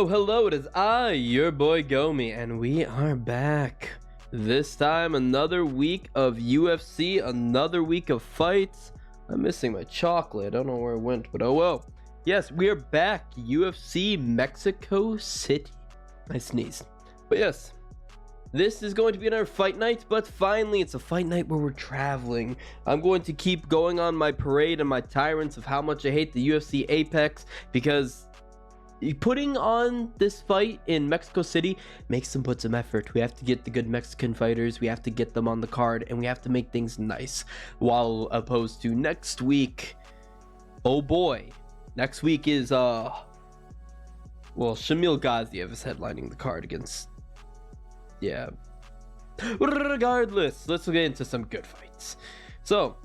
Oh, hello, it is I, your boy Gomi, and we are back. This time, another week of UFC, another week of fights. I'm missing my chocolate. I don't know where it went, but oh well. Yes, we are back. UFC Mexico City. I sneezed. But yes, this is going to be another fight night, but finally, it's a fight night where we're traveling. I'm going to keep going on my parade and my tyrants of how much I hate the UFC Apex, because putting on this fight in Mexico City makes them put some effort. We have to get the good Mexican fighters, we have to get them on the card, and we have to make things nice. While opposed to next week, oh boy, next week is Shamil Gaziev is headlining the card against, regardless, let's get into some good fights. So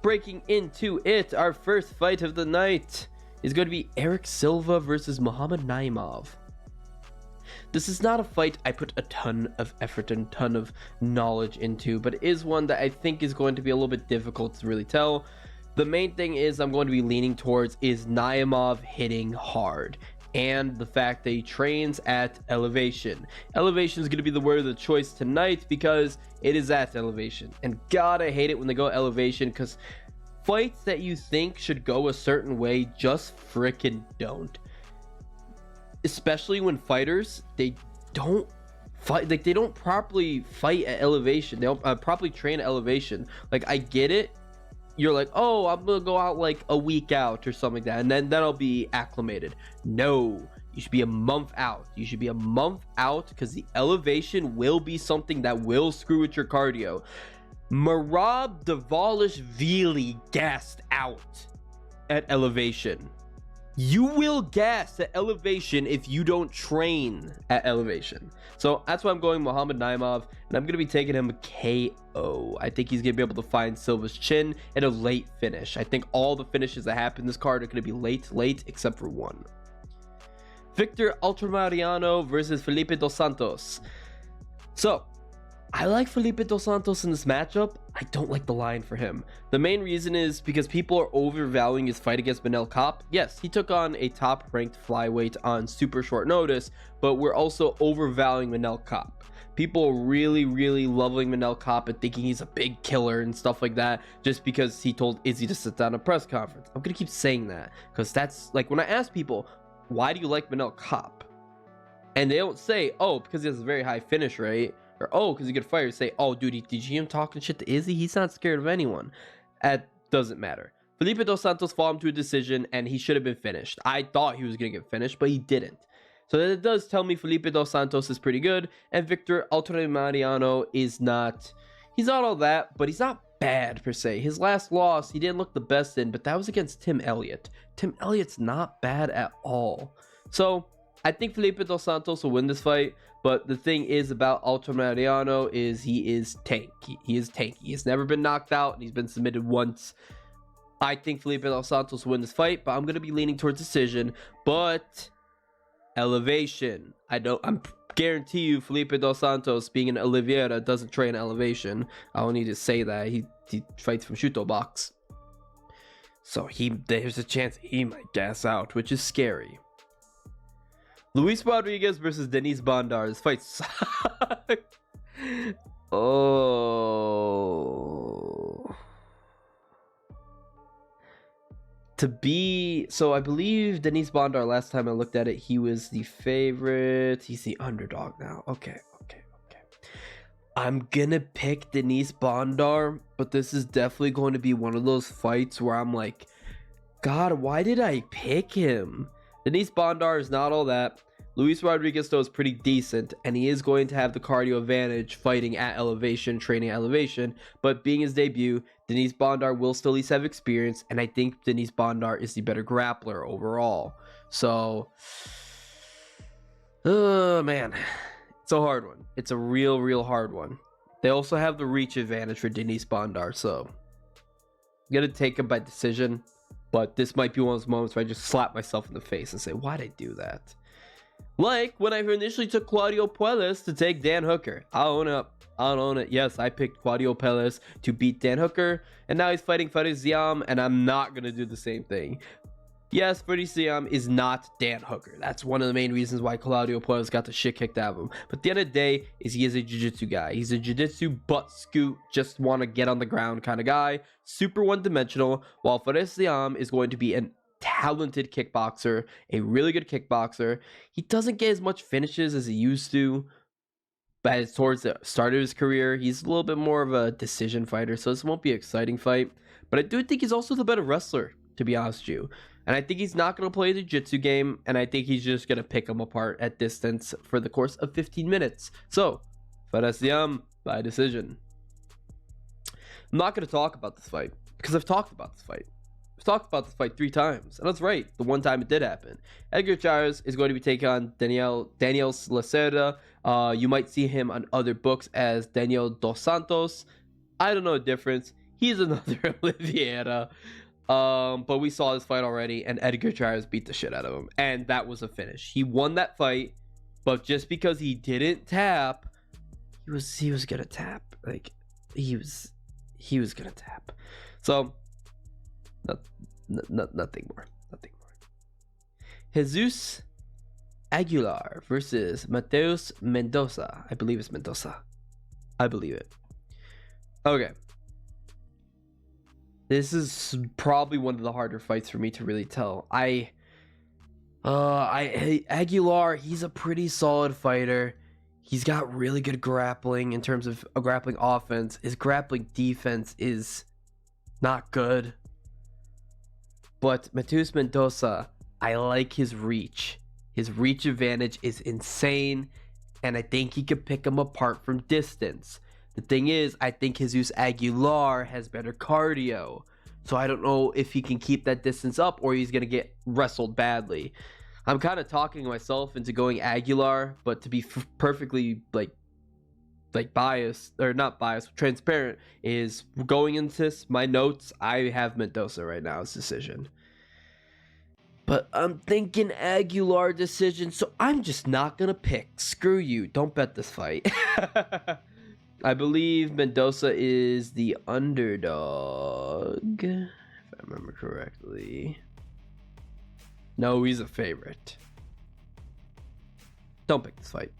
breaking into it, our first fight of the night is going to be Eric Silva versus Muhammad Naimov. This is not a fight I put a ton of effort and ton of knowledge into, but it is one that I think is going to be a little bit difficult to really tell. The main thing is I'm going to be leaning towards is Naimov hitting hard, and the fact that he trains at elevation. Elevation is going to be the word of the choice tonight because it is at elevation, and God, I hate it when they go elevation, because fights that you think should go a certain way just frickin' don't. Especially when fighters, they don't fight, like they don't properly fight at elevation. They don't properly train at elevation. Like, I get it. You're like, oh, I'm gonna go out like a week out or something like that, and then I'll be acclimated. No, you should be a month out. You should be a month out, because the elevation will be something that will screw with your cardio. Merab Dvalishvili gassed out at elevation. You will gas at elevation if you don't train at elevation. So that's why I'm going Muhammad Naimov, and I'm going to be taking him KO. I think he's going to be able to find Silva's chin in a late finish. I think all the finishes that happen in this card are going to be late, except for one. Victor Ultramariano versus Felipe dos Santos. So I like Felipe dos Santos in this matchup. I don't like the line for him. The main reason is because people are overvaluing his fight against Manel Kape. Yes, he took on a top-ranked flyweight on super short notice, but we're also overvaluing Manel Kape. People are really loving Manel Kape and thinking he's a big killer and stuff like that just because he told Izzy to sit down at a press conference. I'm going to keep saying that because that's like when I ask people, why do you like Manel Kape? And they don't say, oh, because he has a very high finish rate. Or, oh, because he could fire. Say, oh, dude, did you hear him talking shit to Izzy? He's not scared of anyone. That doesn't matter. Felipe dos Santos fought him to a decision, and he should have been finished. I thought he was going to get finished, but he didn't. So that does tell me Felipe dos Santos is pretty good, and Victor Ultramariano is not... He's not all that, but he's not bad, per se. His last loss, he didn't look the best in, but that was against Tim Elliott. Tim Elliott's not bad at all. So I think Felipe dos Santos will win this fight. But the thing is about Ultramariano is he is tanky. He is tanky. He's never been knocked out, and he's been submitted once. I think Felipe dos Santos will win this fight, but I'm going to be leaning towards decision. But elevation. I'm guarantee you Felipe dos Santos, being an Oliveira, doesn't train elevation. I don't need to say that. He fights from Shuto box. So there's a chance he might gas out, which is scary. Luis Rodriguez versus Denise Bondar. This fight sucks. Oh. So I believe Denise Bondar, last time I looked at it, he was the favorite. He's the underdog now. Okay. I'm gonna pick Denise Bondar, but this is definitely going to be one of those fights where I'm like, God, why did I pick him? Denise Bondar is not all that. Luis Rodriguez, though, is pretty decent, and he is going to have the cardio advantage fighting at elevation, training at elevation, but being his debut, Denise Bondar will still at least have experience, and I think Denise Bondar is the better grappler overall. So, man, it's a hard one. It's a real hard one. They also have the reach advantage for Denise Bondar, so I'm going to take him by decision, but this might be one of those moments where I just slap myself in the face and say, why'd I do that? Like when I initially took Claudio Puelles to take Dan Hooker. I'll own it. Yes, I picked Claudio Puelles to beat Dan Hooker, and now he's fighting Fares Ziam, and I'm not going to do the same thing. Yes, Freddie Siam is not Dan Hooker. That's one of the main reasons why Claudio Puellas got the shit kicked out of him. But at the end of the day, he is a jiu-jitsu guy. He's a jiu-jitsu butt scoot, just want to get on the ground kind of guy. Super one-dimensional, while Freddie Siam is going to be a talented kickboxer, a really good kickboxer. He doesn't get as much finishes as he used to, but towards the start of his career, he's a little bit more of a decision fighter, so this won't be an exciting fight. But I do think he's also the better wrestler, to be honest with you. And I think he's not going to play the jiu-jitsu game, and I think he's just going to pick him apart at distance for the course of 15 minutes. So, Farasiam by decision. I'm not going to talk about this fight, because I've talked about this fight. I've talked about this fight 3 times, and that's right, the one time it did happen. Edgar Charr is going to be taking on Danielle Lacerda. You might see him on other books as Danielle dos Santos. I don't know the difference. He's another Oliveira. But we saw this fight already, and Edgar Charr beat the shit out of him, and that was a finish. He won that fight, but just because he didn't tap, he was gonna tap. Like he was gonna tap. So nothing more. Jesus Agular versus Matias Mendoza. I believe it's Mendoza. I believe it. Okay. This is probably one of the harder fights for me to really tell. Agular, he's a pretty solid fighter. He's got really good grappling in terms of a grappling offense. His grappling defense is not good. But Matias Mendoza, I like his reach. His reach advantage is insane, and I think he could pick him apart from distance. The thing is, I think Jesus Aguilar has better cardio. So I don't know if he can keep that distance up or he's going to get wrestled badly. I'm kind of talking myself into going Aguilar, but to be perfectly like biased, or not biased, transparent, is going into this, my notes, I have Mendoza right now as decision. But I'm thinking Aguilar decision, so I'm just not going to pick. Screw you. Don't bet this fight. I believe Mendoza is the underdog, if I remember correctly. No, he's a favorite. Don't pick this fight.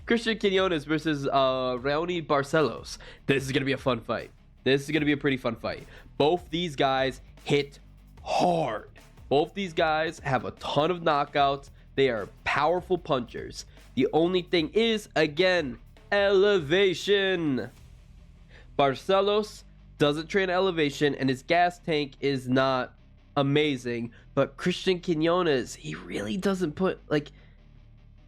Christian Quinones versus Roni Barcelos. This is going to be a fun fight. This is going to be a pretty fun fight. Both these guys hit hard. Both these guys have a ton of knockouts. They are powerful punchers. The only thing is, again, elevation. Barcelos doesn't train elevation, and his gas tank is not amazing. But Christian Quinones, he really doesn't put like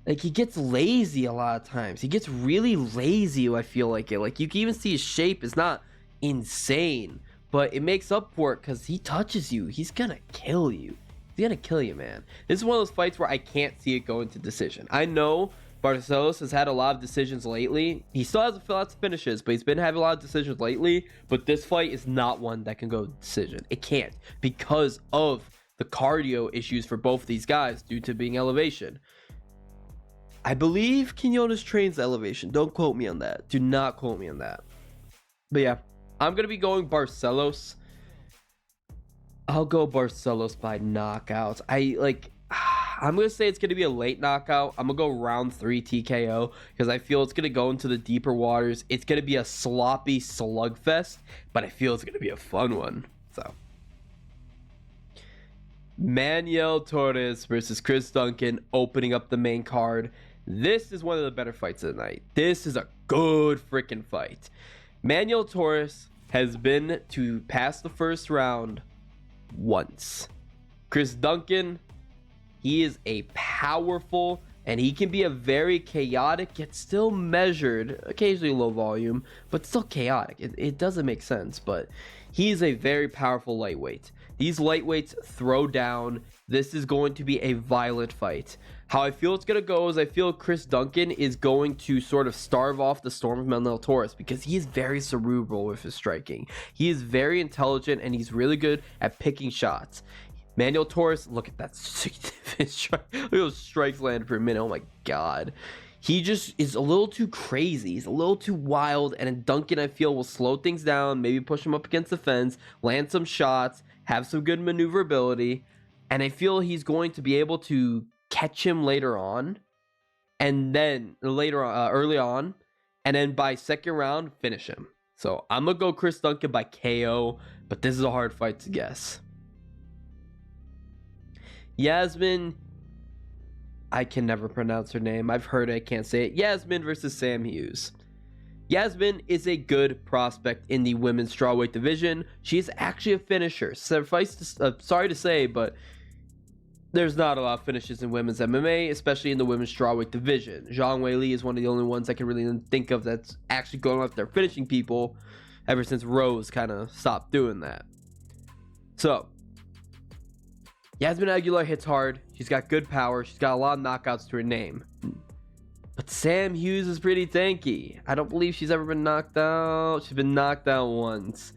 he gets lazy a lot of times. He gets really lazy. I feel like it. Like you can even see his shape is not insane, but it makes up for it because he touches you. He's gonna kill you. He's gonna kill you, man. This is one of those fights where I can't see it going to decision. I know Barcelos has had a lot of decisions lately. He still has lots of finishes, but he's been having a lot of decisions lately. But this fight is not one that can go decision. It can't, because of the cardio issues for both these guys due to being elevation. I believe Quinones trains elevation. Don't quote me on that. Do not quote me on that. But yeah, I'm going to be going Barcelos. I'll go Barcelos by knockout. I'm going to say it's going to be a late knockout. I'm going to go round 3 TKO because I feel it's going to go into the deeper waters. It's going to be a sloppy slugfest, but I feel it's going to be a fun one. So, Manuel Torres versus Chris Duncan opening up the main card. This is one of the better fights of the night. This is a good freaking fight. Manuel Torres has been to pass the first round once. Chris Duncan, he is a powerful, and he can be a very chaotic yet still measured, occasionally low volume, but still chaotic. It doesn't make sense, but he's a very powerful lightweight. These lightweights throw down. This is going to be a violent fight. How I feel it's going to go is I feel Chris Duncan is going to sort of starve off the storm of Manuel Torres because he is very cerebral with his striking. He is very intelligent, and he's really good at picking shots. Manuel Torres, look at that. Look at those strikes landed per minute. Oh my god. He just is a little too crazy. He's a little too wild. And in Duncan, I feel, will slow things down, maybe push him up against the fence, land some shots, have some good maneuverability. And I feel he's going to be able to catch him later on. And then early on. And then by second round, finish him. So I'm going to go Chris Duncan by KO. But this is a hard fight to guess. Yasmin. I can never pronounce her name. I've heard it. I can't say it. Yasmin versus Sam Hughes. Yasmin is a good prospect in the women's strawweight division. She is actually a finisher. Sorry to say, but there's not a lot of finishes in women's MMA, especially in the women's strawweight division. Zhang Weili is one of the only ones I can really think of that's actually going out there finishing people ever since Rose kind of stopped doing that. So, Yasmin Agular hits hard. She's got good power. She's got a lot of knockouts to her name. But Sam Hughes is pretty tanky. I don't believe she's ever been knocked out. She's been knocked out once.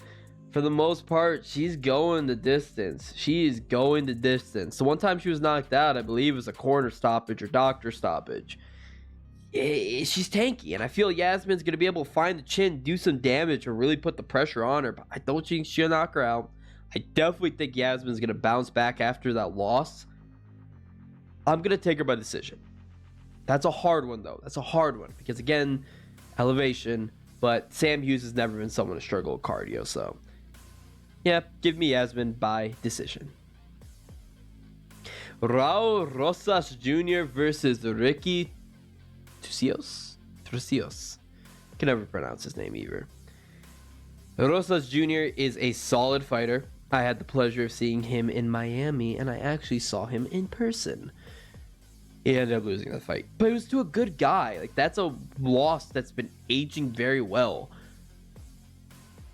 For the most part, she's going the distance. She is going the distance. The one time she was knocked out, I believe, was a corner stoppage or doctor stoppage. She's tanky, and I feel Yasmin's going to be able to find the chin, do some damage, or really put the pressure on her. But I don't think she'll knock her out. I definitely think Yasmin's going to bounce back after that loss. I'm going to take her by decision. That's a hard one, though. That's a hard one. Because, again, elevation. But Sam Hughes has never been someone to struggle with cardio. So, yeah, give me Yasmin by decision. Raul Rosas Jr. versus Ricky Trucios. Can never pronounce his name either. Rosas Jr. is a solid fighter. I had the pleasure of seeing him in Miami, and I actually saw him in person. He ended up losing the fight, but it was to a good guy. Like, that's a loss that's been aging very well.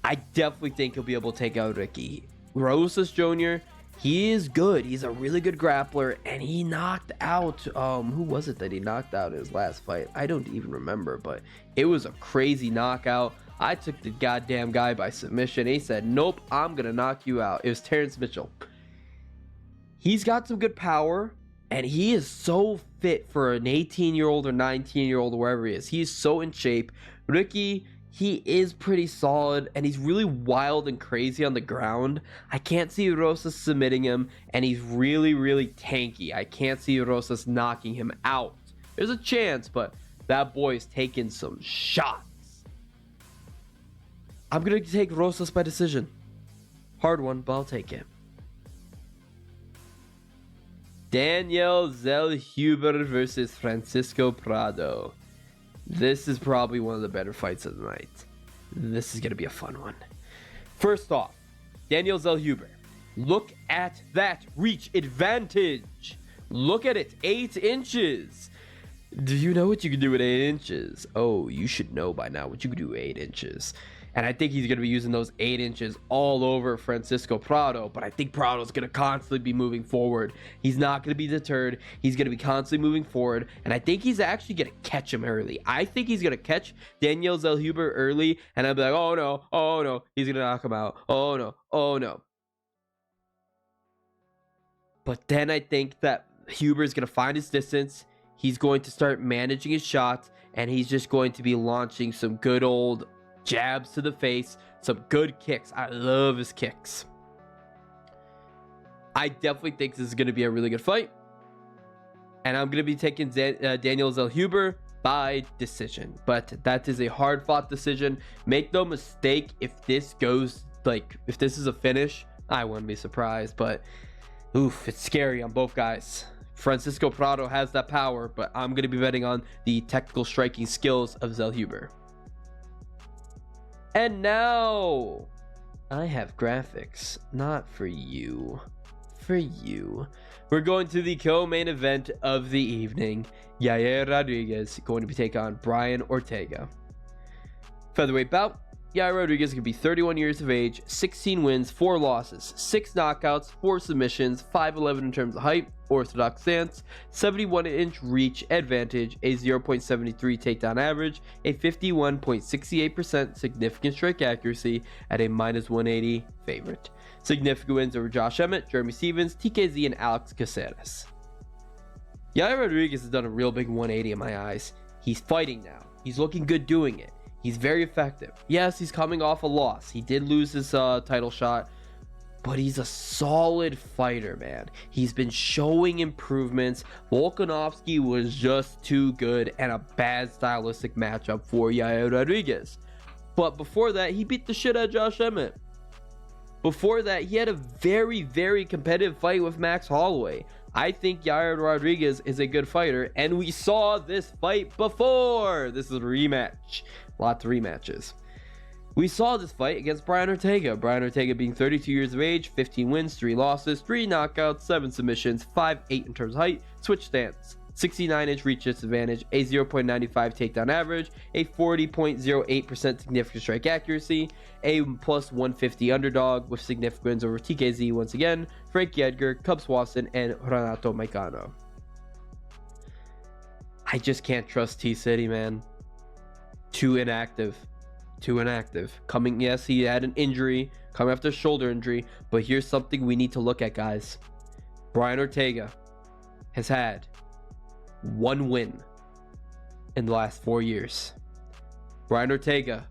I definitely think he'll be able to take out Ricky. Rosas Jr., he is good. He's a really good grappler, and he knocked out, who was it that he knocked out in his last fight? I don't even remember, but it was a crazy knockout. I took the goddamn guy by submission. He said, nope, I'm going to knock you out. It was Terrence Mitchell. He's got some good power. And he is so fit for an 18-year-old or 19-year-old or wherever he is. He's so in shape. Ricky, he is pretty solid. And he's really wild and crazy on the ground. I can't see Rosas submitting him. And he's really, really tanky. I can't see Rosas knocking him out. There's a chance, but that boy's taking some shots. I'm going to take Rosas by decision. Hard one, but I'll take it. Danielle Zellhuber versus Francisco Prado. This is probably one of the better fights of the night. This is going to be a fun one. First off, Danielle Zellhuber. Look at that reach advantage. Look at it. 8 inches. Do you know what you can do with 8 inches? Oh, you should know by now what you can do with 8 inches. And I think he's going to be using those 8 inches all over Francisco Prado. But I think Prado's going to constantly be moving forward. He's not going to be deterred. He's going to be constantly moving forward. And I think he's actually going to catch him early. I think he's going to catch Danielle Zellhuber early. And I'll be like, oh no. He's going to knock him out. Oh no. But then I think that Huber is going to find his distance. He's going to start managing his shots. And he's just going to be launching some good old jabs to the face, some good kicks. I love his kicks. I definitely think this is going to be a really good fight. And I'm going to be taking Danielle Zellhuber by decision. But that is a hard-fought decision. Make no mistake, if this goes, if this is a finish, I wouldn't be surprised. But, oof, it's scary on both guys. Francisco Prado has that power, but I'm going to be betting on the technical striking skills of Zellhuber. And now, I have graphics, not for you, for you. We're going to the co-main event of the evening. Yair Rodriguez going to be taking on Brian Ortega. Featherweight bout. Yair Rodriguez can be 31 years of age, 16 wins, 4 losses, 6 knockouts, 4 submissions, 5'11" in terms of height, orthodox stance, 71-inch reach advantage, a 0.73 takedown average, a 51.68% significant strike accuracy at a -180 favorite. Significant wins over Josh Emmett, Jeremy Stevens, TKZ, and Alex Caceres. Yair Rodriguez has done a real big 180 in my eyes. He's fighting now. He's looking good doing it. He's very effective. Yes, he's coming off a loss. He did lose his title shot. but he's a solid fighter, man. He's been showing improvements. Volkanovski was just too good and a bad stylistic matchup for Yair Rodriguez. But before that, he beat the shit out of Josh Emmett. Before that, he had a very, very competitive fight with Max Holloway. I think Yair Rodriguez is a good fighter, and we saw this fight before. This is a rematch. Lots of rematches. We saw this fight against Brian Ortega. Brian Ortega being 32 years of age, 15 wins, 3 losses, 3 knockouts, 7 submissions, 5'8" in terms of height, switch stance, 69-inch reach disadvantage, a 0.95 takedown average, a 40.08% significant strike accuracy, a plus 150 underdog with significant wins over TKZ once again, Frankie Edgar, Cub Swanson, and Renato Moicano. I just can't trust T-City, man. Too inactive. Coming, yes, he had an injury, coming after a shoulder injury, but here's something we need to look at, guys. Brian Ortega has had 1 win in the last 4 years. Brian Ortega.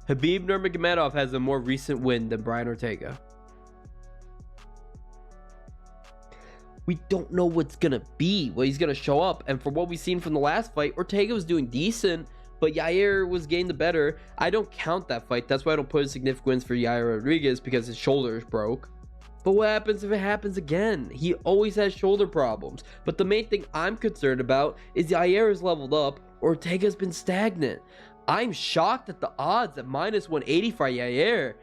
Khabib Nurmagomedov has a more recent win than Brian Ortega. We don't know what's gonna be, what he's gonna show up, and from what we've seen from the last fight, Ortega was doing decent, but Yair was getting the better. I don't count that fight. That's why I don't put significant wins for Yair Rodriguez, because his shoulders broke. But what happens if it happens again? He always has shoulder problems. But the main thing I'm concerned about is Yair has leveled up, Ortega's been stagnant. I'm shocked at the odds at minus 180 for Yair.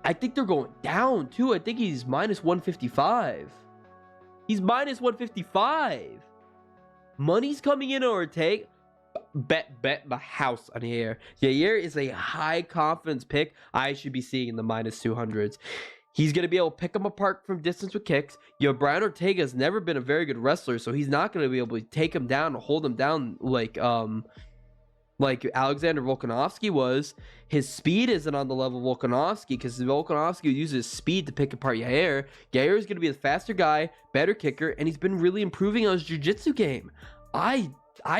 I think they're going down too. I think he's minus 155. He's minus 155. Money's coming in on Ortega. Bet my house on Yair. Yair is a high confidence pick. I should be seeing in the minus 200s. He's going to be able to pick him apart from distance with kicks. Brian Ortega has never been a very good wrestler, so he's not going to be able to take him down or hold him down like Alexander Volkanovski was. His speed isn't on the level of Volkanovski, because Volkanovski uses speed to pick apart Yair. Yair is going to be the faster guy, better kicker, and he's been really improving on his jiu-jitsu game. I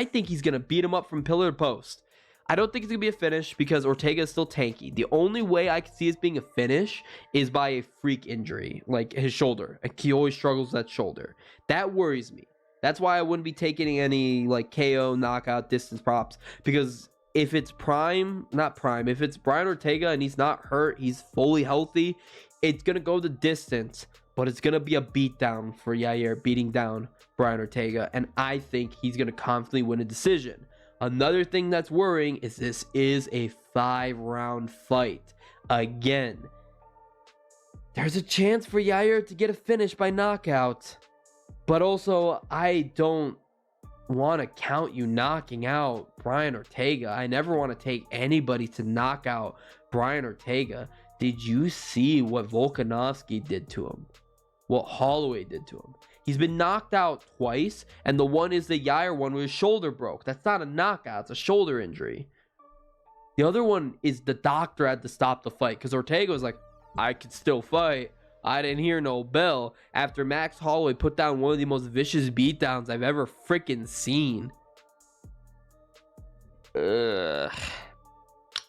think he's going to beat him up from pillar to post. I don't think it's going to be a finish because Ortega is still tanky. The only way I can see it being a finish is by a freak injury, like his shoulder. He always struggles with that shoulder. That worries me. That's why I wouldn't be taking any like KO, knockout, distance props, because if it's if it's Brian Ortega and he's not hurt, he's fully healthy, it's going to go the distance, but it's going to be a beatdown for Yair, beating down Brian Ortega, and I think he's going to confidently win a decision. Another thing that's worrying is this is a 5-round fight. Again, there's a chance for Yair to get a finish by knockout, but also I don't want to count you knocking out Brian Ortega. I never want to take anybody to knock out Brian Ortega. Did you see what Volkanovski did to him? What Holloway did to him? He's been knocked out twice, and the one is the Yair one where his shoulder broke. That's not a knockout, it's a shoulder injury. The other one is the doctor had to stop the fight because Ortega was like, I could still fight. I didn't hear no bell after Max Holloway put down one of the most vicious beatdowns I've ever freaking seen.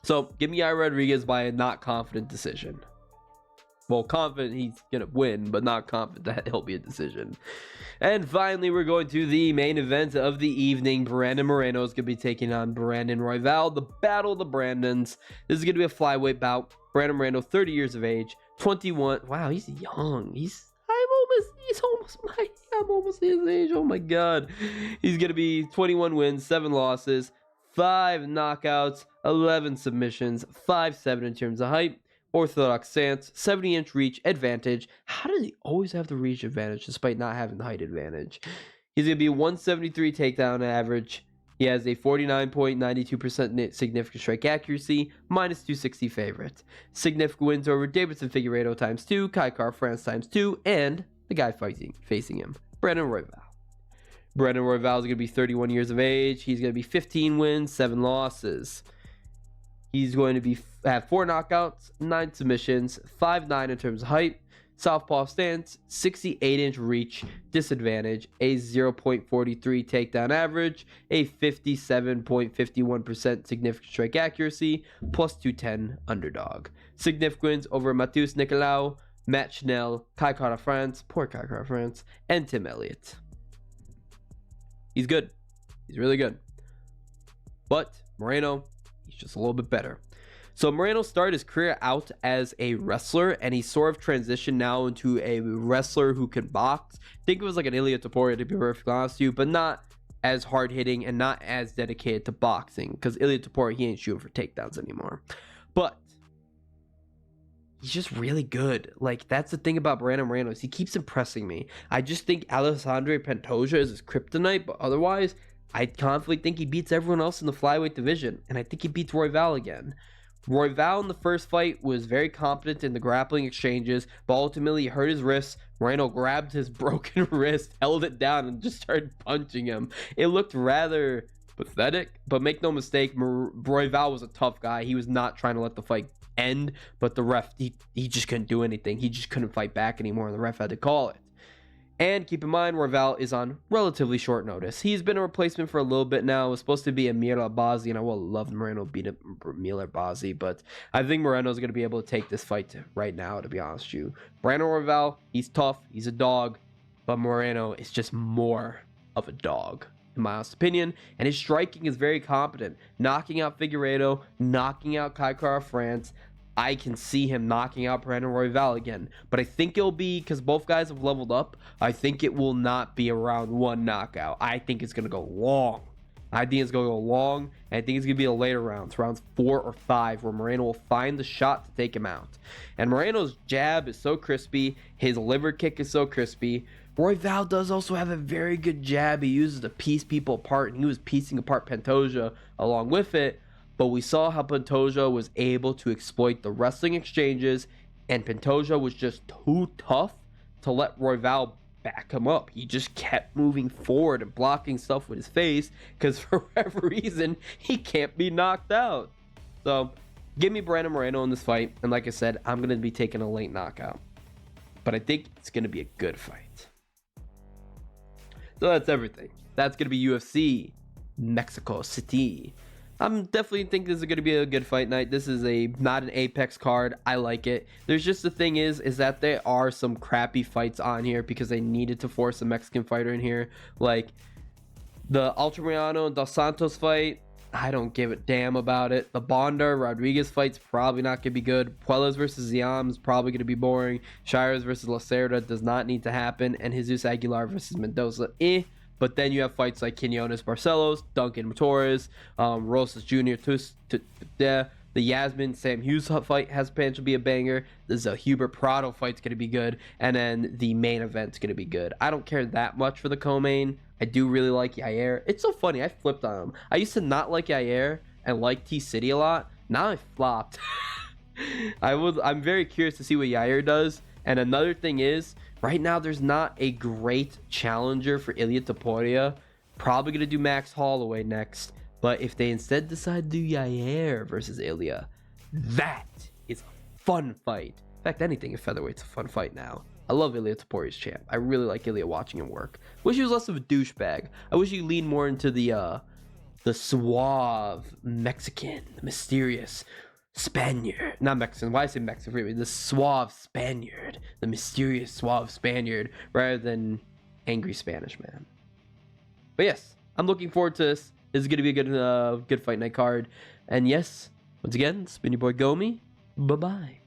So, give me Yair Rodriguez by a not confident decision. Well, confident he's going to win, but not confident that he'll be a decision. And finally, we're going to the main event of the evening. Brandon Moreno is going to be taking on Brandon Royval, the Battle of the Brandons. This is going to be a flyweight bout. Brandon Moreno, 30 years of age, 21. Wow, he's young. I'm almost his age. Oh my God. He's going to be 21 wins, 7 losses, 5 knockouts, 11 submissions, 5'7" in terms of height. Orthodox stance, 70-inch reach advantage. How does he always have the reach advantage despite not having the height advantage? He's going to be 173 takedown average. He has a 49.92% significant strike accuracy, minus 260 favorite. Significant wins over Davidson Figueiredo ×2, Kai Kara-France ×2, and the guy facing him, Brandon Royval. Brandon Royval is going to be 31 years of age. He's going to be 15 wins, 7 losses. He's going to have 4 knockouts, 9 submissions, 5'9" in terms of height, Southpaw stance, 68-inch reach, disadvantage, a 0.43 takedown average, a 57.51% significant strike accuracy, plus 210 underdog. Significance over Matias Nicolau, Matt Schnell, Kai Kara France, poor Kai Kara France, and Tim Elliott. He's good. He's really good. But Moreno, he's just a little bit better. So Moreno started his career out as a wrestler, and he sort of transitioned now into a wrestler who can box. I think it was like an Ilia Topuria, to be perfectly honest with you, but not as hard hitting and not as dedicated to boxing, because Ilia Topuria, he ain't shooting for takedowns anymore. But he's just really good. Like, that's the thing about Brandon Moreno, is he keeps impressing me. I just think Alessandro Pantoja is his kryptonite, but otherwise, I confidently think he beats everyone else in the flyweight division, and I think he beats Royval again. Royval in the first fight was very competent in the grappling exchanges, but ultimately he hurt his wrist. Moreno grabbed his broken wrist, held it down, and just started punching him. It looked rather pathetic, but make no mistake, Royval was a tough guy. He was not trying to let the fight end, but the ref, he just couldn't do anything. He just couldn't fight back anymore, and the ref had to call it. And keep in mind, Royval is on relatively short notice. He's been a replacement for a little bit now. It was supposed to be Amir Albazi, and I would love Moreno beat Amir Albazi, but I think Moreno's going to be able to take this fight right now, to be honest with you. Brandon Royval, he's tough, he's a dog, but Moreno is just more of a dog, in my honest opinion, and his striking is very competent. Knocking out Figueiredo, knocking out Kai Kara France. I can see him knocking out Brandon Royval again. But I think it'll be, because both guys have leveled up, I think it will not be a round one knockout. I think it's going to go long. I think it's going to go long, and I think it's going to be a later rounds 4 or 5, where Moreno will find the shot to take him out. And Moreno's jab is so crispy. His liver kick is so crispy. Royval does also have a very good jab he uses to piece people apart, and he was piecing apart Pantoja along with it. But we saw how Pantoja was able to exploit the wrestling exchanges, and Pantoja was just too tough to let Royval back him up. He just kept moving forward and blocking stuff with his face, because for whatever reason, he can't be knocked out. So, give me Brandon Moreno in this fight, and like I said, I'm going to be taking a late knockout. But I think it's going to be a good fight. So that's everything. That's going to be UFC Mexico City. I'm definitely think this is going to be a good fight night. This is not an Apex card. I like it. There's just the thing is that there are some crappy fights on here because they needed to force a Mexican fighter in here. Like the Ultram and Dos Santos fight, I don't give a damn about it. The Bondar Rodriguez fight's probably not going to be good. Puelles versus Ziam is probably going to be boring. Charr versus Lacerda does not need to happen. And Jesus Aguilar versus Mendoza, But then you have fights like Kinona Barcelos, Duncan Torres, Rosas Jr. The Yasmin Sam Hughes fight has potential to be a banger. The Zahubert Prado fight's going to be good. And then the main event's going to be good. I don't care that much for the co-main. I do really like Yair. It's so funny. I flipped on him. I used to not like Yair and like T-City a lot. Now I flopped. I'm very curious to see what Yair does. And another thing is, right now there's not a great challenger for Ilia Topuria. Probably going to do Max Holloway next. But if they instead decide to do Yair versus Ilia, that is a fun fight. In fact, anything in featherweight's a fun fight now. I love Ilia Topuria's champ. I really like Ilia watching him work. Wish he was less of a douchebag. I wish he leaned more into the suave Mexican, the mysterious Spaniard, not Mexican. Why I say Mexican? The suave Spaniard, the mysterious suave Spaniard, rather than angry Spanish man. But yes, I'm looking forward to this. This is gonna be a good fight night card. And yes, once again, it's been your boy Gomi. Bye bye.